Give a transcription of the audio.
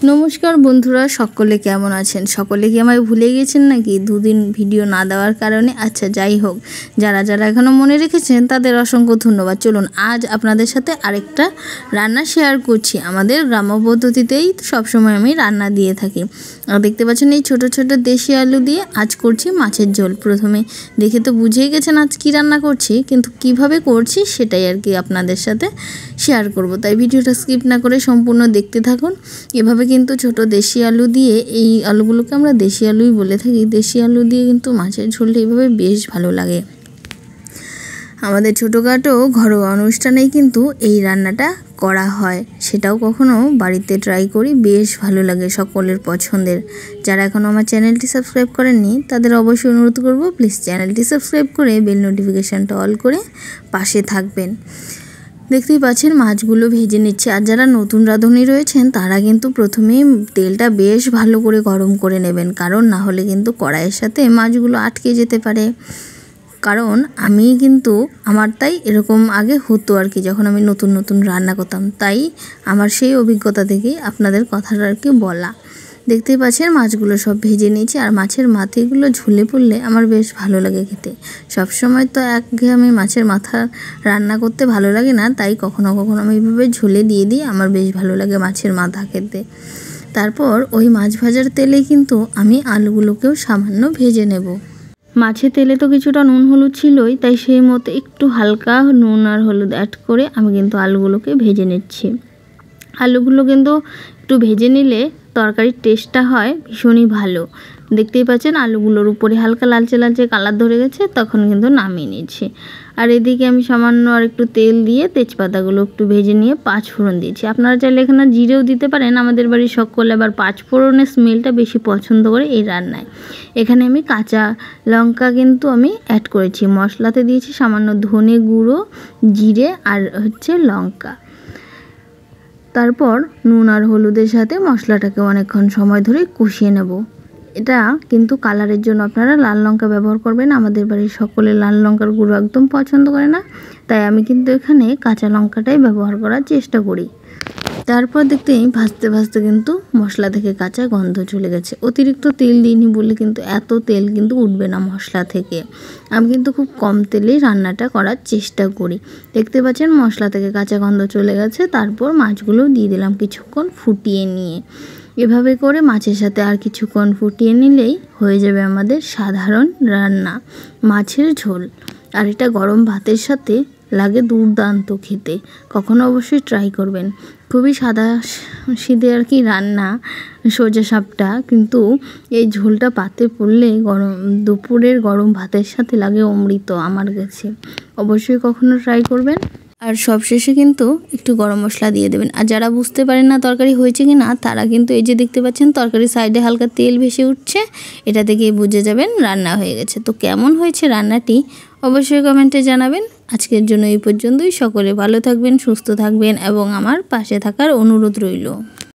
নমস্কার বন্ধুরা, সকলে কেমন আছেন? সকলে কি আমায় ভুলে গেছেন নাকি দুদিন ভিডিও না দেওয়ার কারণে? আচ্ছা, যাই হোক, যারা এখনও মনে রেখেছেন তাদের অসংখ্য ধন্যবাদ। চলুন আজ আপনাদের সাথে আরেকটা রান্না শেয়ার করছি। আমাদের গ্রাম্য পদ্ধতিতেই সবসময় আমি রান্না দিয়ে থাকি। আর দেখতে পাচ্ছেন এই ছোট ছোট দেশি আলু দিয়ে আজ করছি মাছের ঝোল। প্রথমে দেখে তো বুঝেই গেছেন আজ কী রান্না করছি, কিন্তু কিভাবে করছি সেটাই আর কি আপনাদের সাথে শেয়ার করব। তাই ভিডিওটা স্কিপ না করে সম্পূর্ণ দেখতে থাকুন। এভাবে কিন্তু ছোট দেশি আলু দিয়ে, এই আলুগুলোকে আমরা দেশি আলুই বলে থাকি, দেশি আলু দিয়ে কিন্তু মাছের ঝোলটা এভাবে বেশ ভালো লাগে। আমাদের ছোটোখাটো ঘরোয়া অনুষ্ঠানেই কিন্তু এই রান্নাটা করা হয়, সেটাও কখনো বাড়িতে ট্রাই করি, বেশ ভালো লাগে, সকলের পছন্দের। যারা এখনও আমার চ্যানেলটি সাবস্ক্রাইব করেননি তাদের অবশ্যই অনুরোধ করব, প্লিজ চ্যানেলটি সাবস্ক্রাইব করে বেল নোটিফিকেশানটা অল করে পাশে থাকবেন। দেখতেই পাচ্ছেন মাছগুলো ভেজে নিচ্ছে। আর যারা নতুন রাঁধুনি রয়েছেন তারা কিন্তু প্রথমেই তেলটা বেশ ভালো করে গরম করে নেবেন, কারণ না হলে কিন্তু কড়াইয়ের সাথে মাছগুলো আটকে যেতে পারে। কারণ আমি কিন্তু তাই এরকম আগে হতো আর কি, যখন আমি নতুন রান্না করতাম, তাই আমার সেই অভিজ্ঞতা থেকেই আপনাদের কথাটা আর কি বলা। দেখতেই পাচ্ছেন মাছগুলো সব ভেজে নিয়েছি। আর মাছের মাথাগুলো ঝুলে পড়লে আমার বেশ ভালো লাগে খেতে। সবসময় তো একঘেয়েমি মাছের মাথা রান্না করতে ভালো লাগে না, তাই কখনো কখনো আমি এইভাবে ঝুলে দিয়ে দিই, আমার বেশ ভালো লাগে মাছের মাথা খেতে। তারপর ওই মাছ ভাজার তেলে কিন্তু আমি আলুগুলোকেও সামান্য ভেজে নেব। মাছের তেলে তো কিছুটা নুন হলুদ ছিলই, তাই সেই মতো একটু হালকা নুন আর হলুদ অ্যাড করে আমি কিন্তু আলুগুলোকে ভেজে নিচ্ছি। আলুগুলো কিন্তু একটু ভেজে নিলে তরকারির টেস্টটা হয় ভীষণই ভালো। দেখতেই পাচ্ছেন আলুগুলোর উপরে হালকা লালচে লালচে কালার ধরে গেছে, তখন কিন্তু নামিয়ে নিচ্ছি। আর এদিকে আমি সামান্য আর একটু তেল দিয়ে তেজপাতাগুলো একটু ভেজে নিয়ে 5 ফোড়ন দিয়েছি। আপনারা চাইলে এখানে জিরেও দিতে পারেন। আমাদের বাড়ির সকলে আবার 5 ফোড়নের স্মেলটা বেশি পছন্দ করে এই রান্নায়। এখানে আমি কাঁচা লঙ্কা কিন্তু আমি অ্যাড করেছি। মশলাতে দিয়েছি সামান্য ধনে গুঁড়ো, জিরে আর লঙ্কা। তারপর নুন আর হলুদের সাথে মশলাটাকে অনেকক্ষণ সময় ধরে কষিয়ে নেব। এটা কিন্তু কালারের জন্য আপনারা লাল লঙ্কা ব্যবহার করবেন। আমাদের বাড়ির সকলে লাল লঙ্কার গুঁড়ো একদম পছন্দ করে না, তাই আমি কিন্তু এখানে কাঁচা লঙ্কাটাই ব্যবহার করার চেষ্টা করি। তারপর দেখতেই ভাজতে ভাজতে কিন্তু মশলা থেকে কাঁচা গন্ধ চলে গেছে। অতিরিক্ত তেল দিইনি বলে কিন্তু এত তেল কিন্তু উঠবে না মশলা থেকে। আমি কিন্তু খুব কম তেলেই রান্নাটা করার চেষ্টা করি। দেখতে পাচ্ছেন মশলা থেকে কাঁচা গন্ধ চলে গেছে। তারপর মাছগুলো দিয়ে দিলাম কিছুক্ষণ ফুটিয়ে নিয়ে। এভাবে করে মাছের সাথে আর কিছুক্ষণ ফুটিয়ে নিলেই হয়ে যাবে আমাদের সাধারণ রান্না মাছের ঝোল। আর এটা গরম ভাতের সাথে লাগে দুর্দান্ত খেতে। কখনো অবশ্যই ট্রাই করবেন। খুবই সাদা সিধে আর কি রান্না সোজা সাপটা, কিন্তু এই ঝোলটা পাতে পড়লে দুপুরের গরম ভাতের সাথে লাগে অমৃত আমার কাছে। অবশ্যই কখনো ট্রাই করবেন। আর সবশেষে কিন্তু একটু গরম মশলা দিয়ে দেবেন। আর যারা বুঝতে পারেন না তরকারি হয়েছে কি না, তারা কিন্তু এই যে দেখতে পাচ্ছেন তরকারির সাইডে হালকা তেল ভেসে উঠছে, এটা থেকেই বুঝে যাবেন রান্না হয়ে গেছে। তো কেমন হয়েছে রান্নাটি অবশ্যই কমেন্টে জানাবেন। আজকের জন্য এই পর্যন্তই। সকলে ভালো থাকবেন, সুস্থ থাকবেন এবং আমার পাশে থাকার অনুরোধ রইল।